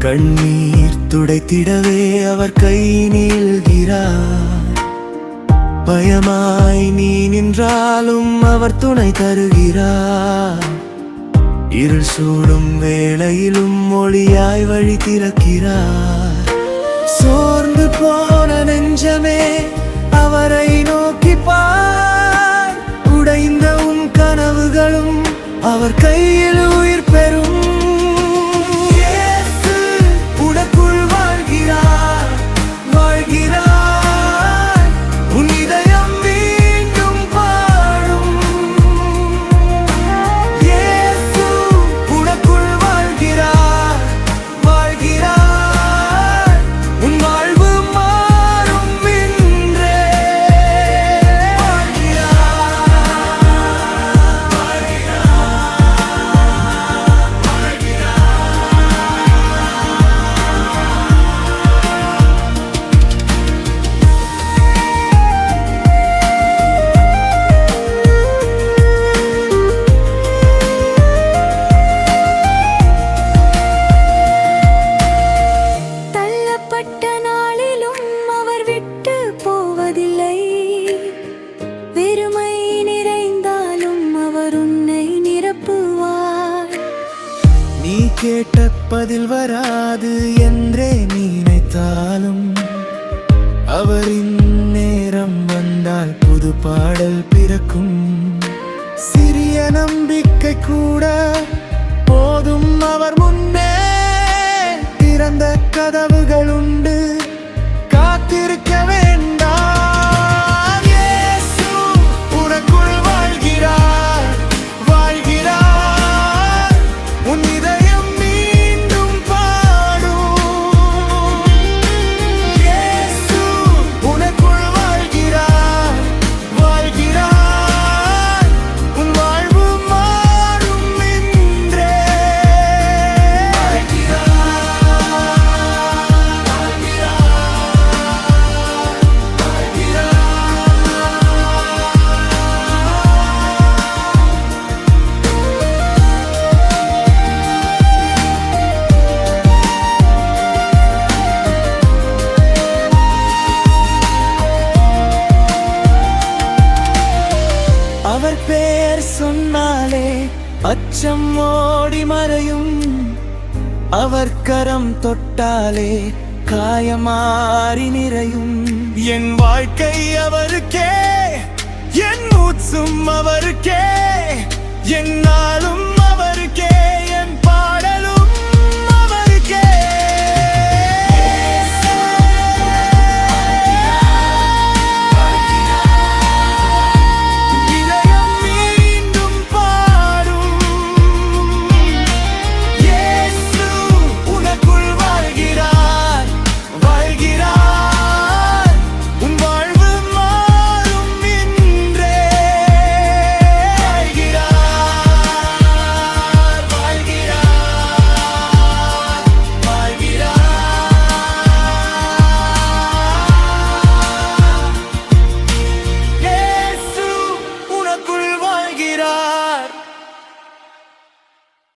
கண்ணீர் துடைத்திடவே அவர் கை நீள்கிறார். பயமாய் நீ நின்றாலும் அவர் துணை தருகிறார். இருள் சூடும் வேளையிலும் ஒளியாய் வழி திறக்கிறார். சோர்ந்து போன நெஞ்சமே அவரை நோக்கி பார். உடைந்த உன் கனவுகளும் அவர் கையில் உயிர் பெறும். இயேசு உனக்குள் வாழ்கிறார், வாழ்கிறார். உன் இதயம் மீண்டும் பாடும். இயேசு உனக்குள் வாழ்கிறார், வாழ்கிறார். உன் வாழ்வு மாறும் இன்றே. தள்ளப்பட்ட நாளிலும் அவர் விட்டு போவதில்லை. வெறுமை நிறைந்தாலும் அவர் உன்னை நிரப்புவார். நீ கேட்ட பதில் வராது என்றே நினைத்தாலும் அவரின் நேரம் வந்தால் புது பாடல் பிறக்கும். சிறிய நம்பிக்கை கூட போதும் அவர் முன்னே. திறந்த கதவுகள் உண்டு, காத்திருக்க வேண்டாம். இயேசு உனக்குள் வாழ்கிறார், வாழ்கிறார். உன் இதயம் மீண்டும் பாடும். இயேசு உனக்குள் வாழ்கிறார், வாழ்கிறார். உன் வாழ்வு மாறும் இன்றே. அவர் பேர் சொன்னாலே அச்சம் ஓடி மறையும். அவர் கரம் தொட்டாலே காயமாறி நிறையும். என் வாழ்க்கை அவருக்கே, என் மூச்சும் அவருக்கே, என் நாளும் அவருக்கே.